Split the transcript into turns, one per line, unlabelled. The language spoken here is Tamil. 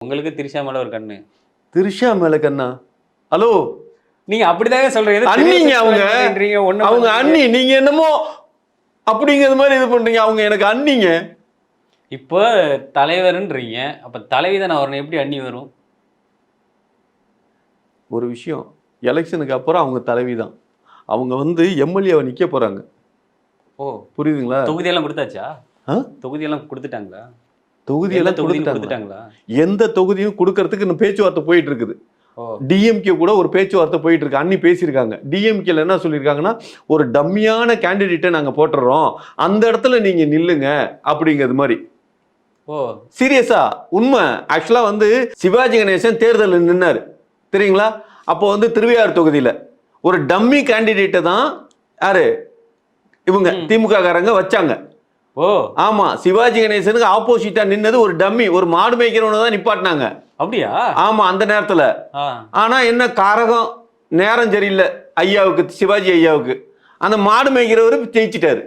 உங்களுக்கு திரிஷா மேல ஒரு கண்ணு.
திரிஷா மேல கண்ணா? ஹலோ,
நீங்க அப்படிதாங்க சொல்றீங்க.
அண்ணிங்க அவங்க அண்ணி. நீங்க என்னமோ அப்படிங்கிறது மாதிரி இது பண்றீங்க. அவங்க எனக்கு அண்ணிங்க.
இப்போ தலைவர்ன்றீங்க, அப்ப தலைவி தானே வரணும். எப்படி அண்ணி வரும்?
ஒரு விஷயம், எலெக்ஷனுக்கு அப்புறம் அவங்க தலைவி தான். அவங்க வந்து எம்எல்ஏவை நிக்க போறாங்க.
ஓ,
புரியுதுங்களா?
தொகுதியெல்லாம் கொடுத்தாச்சா? தொகுதியெல்லாம் கொடுத்துட்டாங்களா?
தொகுதியெல்லாம்
கொடுத்துட்டாங்களா?
எந்த தொகுதியும் கொடுக்கறதுக்கு இன்னும் பேச்சுவார்த்தை போயிட்டு இருக்குது. டிஎம்கே கூட ஒரு பேச்சுவார்த்தை போயிட்டு இருக்கு. அன்னி பேசியிருக்காங்க. டிஎம்கேல என்ன சொல்லியிருக்காங்கன்னா, ஒரு டம்மியான கேண்டிடேட்டை நாங்க போட்டுறோம், அந்த இடத்துல நீங்க நில்லுங்க அப்படிங்கிறது மாதிரி.
ஓ,
சீரியஸா உண்மை. ஆக்சுவலா வந்து சிவாஜி கணேசன் தேர்தலில் நின்னாரு தெரியுங்களா? அப்போ வந்து திருவையாறு தொகுதியில ஒரு டம்மி கேண்டிடேட்டை தான் யாரு இவங்க திமுக காரங்க வச்சாங்க.
ஓ
ஆமா, சிவாஜி கணேசனுக்கு ஆப்போசிட்டா நின்னது ஒரு டம்மி, ஒரு மாடு மேய்க்கிறவனை தான் நிப்பாட்டினாங்க.
அப்படியா?
ஆமா, அந்த நேரத்துல. ஆனா என்ன காரகம், நேரம் சரியில்லை ஐயாவுக்கு, சிவாஜி ஐயாவுக்கு. அந்த மாடு மேய்க்கிறவரு ஜெயிச்சிட்டாரு.